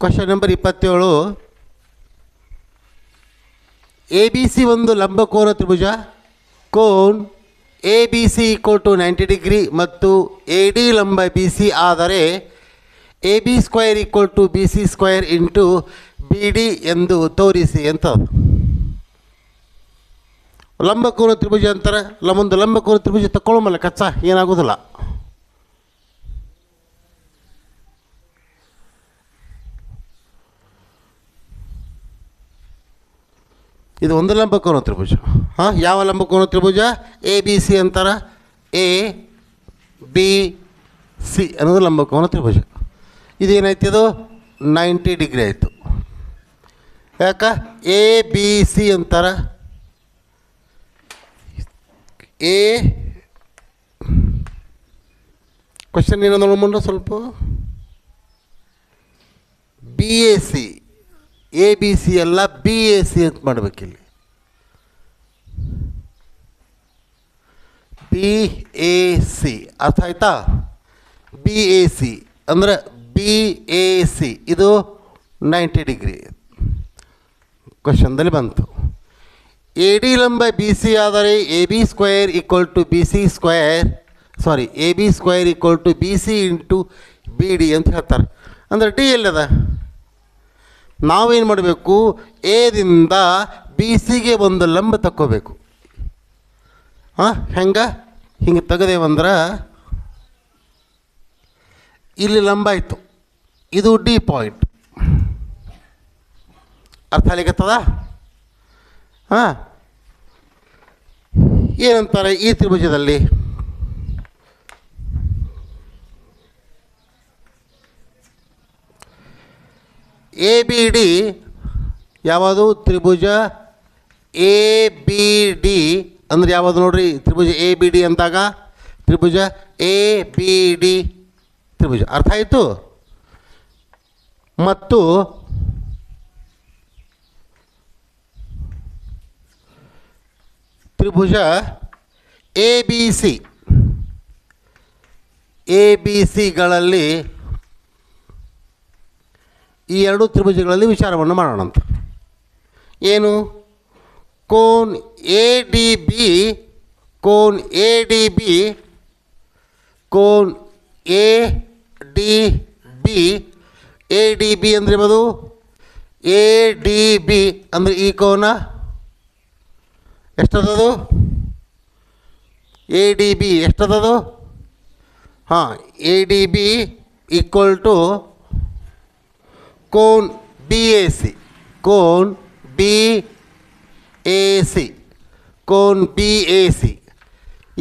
Question number 27. A B C ಒಂದು ಲಂಬಕೋನ ತ್ರಿಭುಜ. ಕೋನ್ ಎ ಬಿ ಸಿ = 90 ಡಿಗ್ರಿ ಮತ್ತು ಎ ಡಿ ಲಂಬ ಬಿ ಸಿ ಆದರೆ A B square = B C square into B D ಎಂದು ತೋರಿಸಿ ಅಂತ. ಲಂಬಕೋನ ತ್ರಿಭುಜ ಅಂತಾರೆ. ಒಂದು ಲಂಬಕೋನ ತ್ರಿಭುಜ ತಗೊಳ್ಳೋಮಲ್ಲ ಕಚ್ಚಾ ಏನಾಗೋದಿಲ್ಲ. ಇದು ಒಂದು ಲಂಬಕೋನ ತ್ರಿಭುಜ. ಯಾವ ಲಂಬಕೋನ ತ್ರಿಭುಜ? ಎ ಬಿ ಸಿ ಅಂತಾರೆ. ಎ ಬಿ ಸಿ ಅನ್ನೋದು ಲಂಬಕೋನ ತ್ರಿಭುಜ. ಇದೇನಾಯ್ತು? ಇದು 90 ಡಿಗ್ರಿ ಆಯಿತು. ಯಾಕೆ? ಎ ಬಿ ಸಿ ಅಂತಾರೆ. ಎ ಕ್ವಶನ್ ಏನೋ ನೋಡ್ಕೊಂಡು ಸ್ವಲ್ಪ B A C, A B C ಎಲ್ಲ ಬಿ ಎ ಸಿ ಅಂತ ಮಾಡಬೇಕಿಲ್ಲಿ. ಬಿ ಎ ಸಿ ಅರ್ಥ ಆಯ್ತಾ? ಬಿ ಎ ಸಿ ಅಂದರೆ ಬಿ ಎ ಸಿ ಇದು 90 ಡಿಗ್ರಿ ಕ್ವಶನ್ದಲ್ಲಿ ಬಂತು. ಎ ಡಿ ಲಂಬ ಬಿ ಸಿ ಆದರೆ A B square = B C square A B square = B C into B D ಅಂತ ಹೇಳ್ತಾರೆ. ಅಂದರೆ ಡಿ ಎಲ್ಲದ? ನಾವೇನು ಮಾಡಬೇಕು? ಎದಿಂದ ಬಿ ಸಿಗೆ ಒಂದು ಲಂಬ ತಕ್ಕೋಬೇಕು. ಹಿಂಗೆ ತೆಗೆದೇವಂದ್ರೆ ಇಲ್ಲಿ ಲಂಬ ಆಯಿತು. ಇದು ಡಿ ಪಾಯಿಂಟ್. ಅರ್ಥ ಆಗ್ಲಿಕ್ಕತ್ತದ? ಏನಂತಾರೆ ಈ ತ್ರಿಭುಜದಲ್ಲಿ? ಎ ಬಿ ಡಿ ಯಾವುದು? ತ್ರಿಭುಜ ಎ ಬಿ ಡಿ ಅಂದರೆ ಯಾವುದು ನೋಡ್ರಿ? ತ್ರಿಭುಜ ಎ ಬಿ ಡಿ ಅಂದಾಗ ತ್ರಿಭುಜ ಎ ಬಿ ಡಿ ತ್ರಿಭುಜ. ಅರ್ಥ ಆಯಿತು? ಮತ್ತು ತ್ರಿಭುಜ A B C, A B ಸಿಗಳಲ್ಲಿ ಈ ಎರಡು ತ್ರಿಭುಜಗಳಲ್ಲಿ ವಿಚಾರವನ್ನು ಮಾಡೋಣಂತ. ಏನು? ಕೋನ್ ಎ ಡಿ ಬಿ, ಕೋನ್ ಎ ಡಿ ಬಿ, ಕೋನ್ A D B. A D B ಅಂದರೆ ಯಾವುದು? ಎ ಡಿ ಬಿ ಅಂದರೆ ಈ ಕೋನ ಎಷ್ಟದದು? ಎ ಡಿ ಬಿ ಎಷ್ಟದದು? ಎ ಡಿ ಬಿ = ಕೋನ್ ಬಿ ಎ ಸಿ, ಕೋನ್ ಬಿ ಎ ಸಿ, ಕೋನ್ B A C.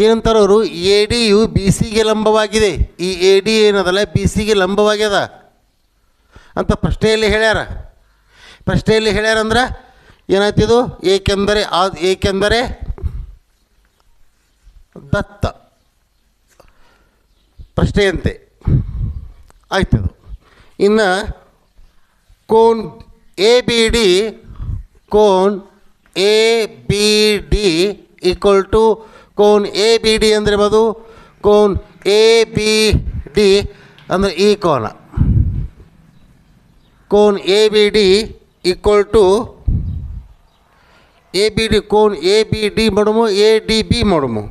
ಏನಂತಾರವರು? A DU B ಸಿಗೆ ಲಂಬವಾಗಿದೆ. ಈ ಎ ಡಿ ಏನದಲ್ಲ ಬಿ ಸಿಗೆ ಲಂಬವಾಗ್ಯದ ಅಂತ ಪ್ರಶ್ನೆಯಲ್ಲಿ ಹೇಳ್ಯಾರಂದ್ರೆ ಏನಾಯ್ತಿದು? ಏಕೆಂದರೆ ದತ್ತ ಪ್ರಶ್ನೆಯಂತೆ ಆಯ್ತದು. ಇನ್ನು cone A B D, cone A B D = cone A B D ಅಂದರೆ ಯಾವುದು? ಕೋನ್ ಎ ಬಿ ಡಿ ಅಂದರೆ ಈ ಕೋನ. Cone A B D A B D cone A B D ಮಾಡಮು, ಎ ಡಿ ಬಿ ಮಾಡಮು.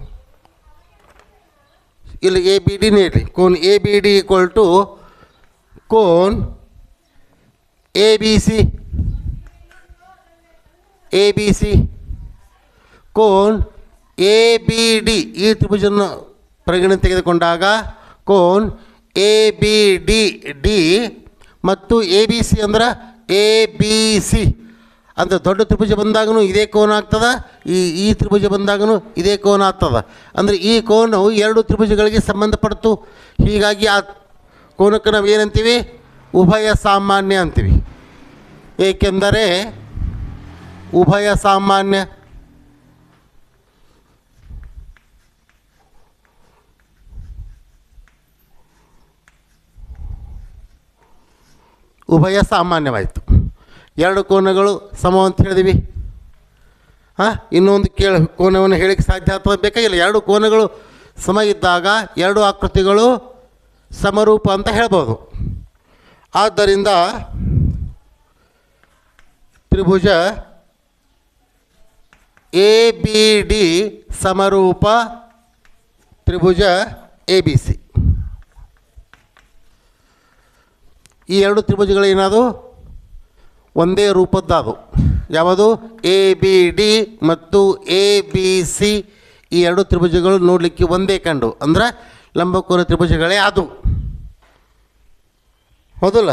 ಇಲ್ಲಿ ಎ ಬಿ ಡಿನೇ ಇರಲಿ. Cone A B D = cone A B C, A B C, cone A B D. ಈ ತ್ರಿಭುಜವನ್ನು ಪರಿಗಣನೆ ತೆಗೆದುಕೊಂಡಾಗ cone A B D D ಮತ್ತು A B C ಅಂದ್ರೆ A B C ಅಂತ ದೊಡ್ಡ ತ್ರಿಭುಜ ಬಂದಾಗೂ ಇದೇ ಕೋನ ಆಗ್ತದೆ. ಈ ತ್ರಿಭುಜ ಬಂದಾಗೂ ಇದೇ ಕೋನ ಆಗ್ತದೆ. ಅಂದರೆ ಈ ಕೋನವು ಎರಡು ತ್ರಿಭುಜಗಳಿಗೆ ಸಂಬಂಧಪಡ್ತು. ಹೀಗಾಗಿ ಆ ಕೋನಕ್ಕೆ ನಾವು ಏನಂತೀವಿ? ಉಭಯ ಸಾಮಾನ್ಯ ಅಂತೀವಿ. ಏಕೆಂದರೆ ಉಭಯ ಸಾಮಾನ್ಯ. ಉಭಯ ಸಾಮಾನ್ಯವಾಯಿತು. ಎರಡು ಕೋನಗಳು ಸಮ ಅಂತ ಹೇಳಿದ್ವಿ. ಇನ್ನೊಂದು ಕೋನವನ್ನು ಹೇಳಿಕ್ಕೆ ಸಾಧ್ಯ ಅಥವಾ ಬೇಕಾಗಿಲ್ಲ. ಎರಡು ಕೋನಗಳು ಸಮ ಇದ್ದಾಗ ಎರಡು ಆಕೃತಿಗಳು ಸಮರೂಪ ಅಂತ ಹೇಳ್ಬೋದು. ಆದ್ದರಿಂದ ತ್ರಿಭುಜ ಎ ಬಿ ಡಿ ಸಮರೂಪ ತ್ರಿಭುಜ ಎ ಬಿ ಸಿ. ಈ ಎರಡು ತ್ರಿಭುಜಗಳು ಏನದು? ಒಂದೇ ರೂಪದ್ದಾದು. ಯಾವುದು? ಎ ಬಿ ಡಿ ಮತ್ತು ಎ ಬಿ ಸಿ. ಈ ಎರಡು ತ್ರಿಭುಜಗಳು ನೋಡಲಿಕ್ಕೆ ಒಂದೇ ಕಂಡು, ಅಂದ್ರೆ ಲಂಬಕೋನ ತ್ರಿಭುಜಗಳೇ ಅದು. ಹೌದಲ್ಲ?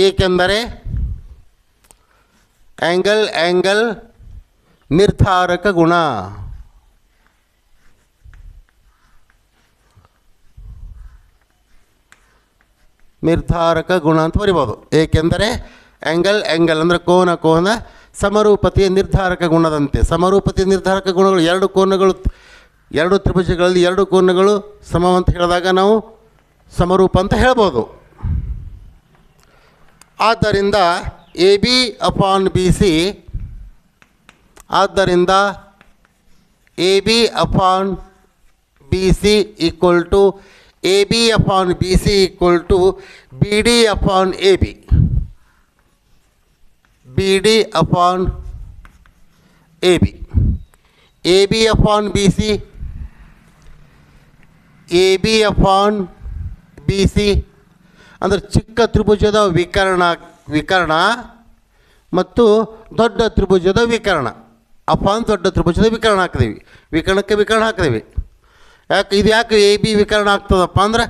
ಏಕೆಂದರೆ ಆ್ಯಂಗಲ್ ನಿರ್ಧಾರಕ ಗುಣ. ನಿರ್ಧಾರಕ ಗುಣ ಅಂತ ಬರಿಬೋದು. ಏಕೆಂದರೆ ಆ್ಯಂಗಲ್ ಅಂದರೆ ಕೋನ ಸಮರೂಪತೆಯ ನಿರ್ಧಾರಕ ಗುಣದಂತೆ. ಸಮರೂಪತೆಯ ನಿರ್ಧಾರಕ ಗುಣಗಳು ಎರಡು ಕೋನಗಳು, ಎರಡು ತ್ರಿಭುಜಗಳಲ್ಲಿ ಎರಡು ಕೋನಗಳು ಸಮವಂತ ಹೇಳಿದಾಗ ನಾವು ಸಮರೂಪ ಅಂತ ಹೇಳ್ಬೋದು. ಆದ್ದರಿಂದ A B upon B C, ಆದ್ದರಿಂದ A B upon B C equal to A B upon B C equal to B D upon A B. B D upon A B. A B upon B C, A B upon B C ಅಂದರೆ ಚಿಕ್ಕ ತ್ರಿಭುಜದ ವಿಕರ್ಣ ಮತ್ತು ದೊಡ್ಡ ತ್ರಿಭುಜದ ವಿಕರ್ಣ. Upon ದೊಡ್ಡ ತ್ರಿಭುಜದ ವಿಕರ್ಣ ಹಾಕಿದೀವಿ, ವಿಕರ್ಣಕ್ಕೆ ವಿಕರ್ಣ ಹಾಕಿದೀವಿ. ಯಾಕೆ ಎ ಬಿ ವಿಕರ್ಣ ಆಗ್ತದಪ್ಪ ಅಂದ್ರೆ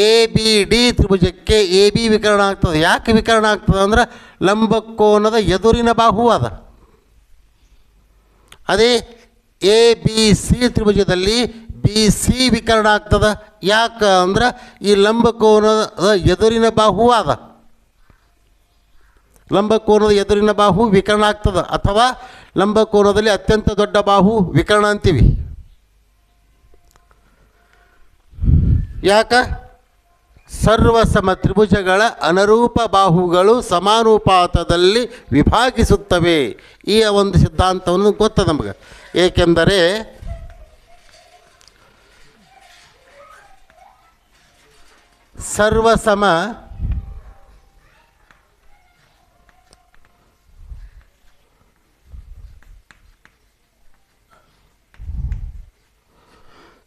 ಎ ಬಿ ಡಿ ತ್ರಿಭುಜಕ್ಕೆ ಎ ಬಿ ವಿಕರ್ಣ ಆಗ್ತದೆ. ಯಾಕೆ ವಿಕರ್ಣ ಆಗ್ತದೆ ಅಂದ್ರೆ ಲಂಬಕೋನದ ಎದುರಿನ ಬಾಹು ಅದ. ಅದೇ ಎ ಬಿ ಸಿ ತ್ರಿಭುಜದಲ್ಲಿ ಬಿ ಸಿ ವಿಕರ್ಣ ಆಗ್ತದೆ. ಯಾಕೆ ಅಂದ್ರೆ ಈ ಲಂಬಕೋನದ ಎದುರಿನ ಬಾಹು ಅದ. ಲಂಬಕೋನದ ಎದುರಿನ ಬಾಹು ವಿಕರ್ಣ ಆಗ್ತದೆ, ಅಥವಾ ಲಂಬಕೋನದಲ್ಲಿ ಅತ್ಯಂತ ದೊಡ್ಡ ಬಾಹು ವಿಕರ್ಣ ಅಂತೀವಿ. ಯಾಕೆ? ಸರ್ವಸಮ ತ್ರಿಭುಜಗಳ ಅನುರೂಪ ಬಾಹುಗಳು ಸಮಾನುಪಾತದಲ್ಲಿ ವಿಭಾಗಿಸುತ್ತವೆ. ಈ ಒಂದು ಸಿದ್ಧಾಂತವನ್ನು ಗೊತ್ತ ನಮಗೆ. ಏಕೆಂದರೆ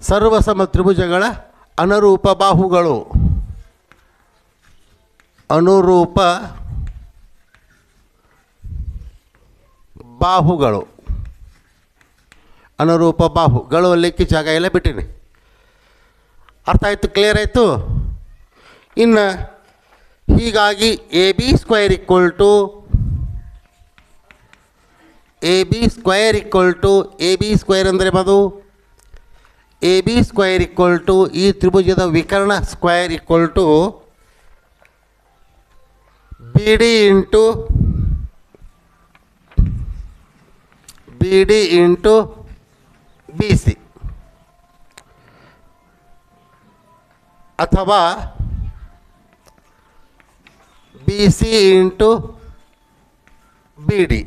ಸರ್ವಸಮ ತ್ರಿಭುಜಗಳ ಅನುರೂಪ ಬಾಹುಗಳು, ಅನುರೂಪ ಬಾಹುಗಳು ಅಲ್ಲಿಕ್ಕೆ ಜಾಗ ಎಲ್ಲ ಬಿಟ್ಟಿನಿ. ಅರ್ಥ ಆಯಿತು? ಕ್ಲಿಯರ್ ಆಯಿತು? ಇನ್ನು ಹೀಗಾಗಿ A B square equal to A B square ಅಂದರೆ ಅದು A B square equal to ಈ ತ್ರಿಭುಜದ ವಿಕರ್ಣ square equal to B D into B C, ಅಥವಾ B C into B D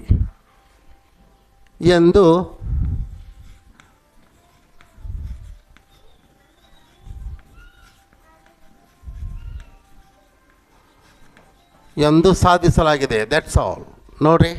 ಎಂದು ಸಾಧಿಸಲಾಗಿದೆ. That's all. ನೋಡಿರಿ.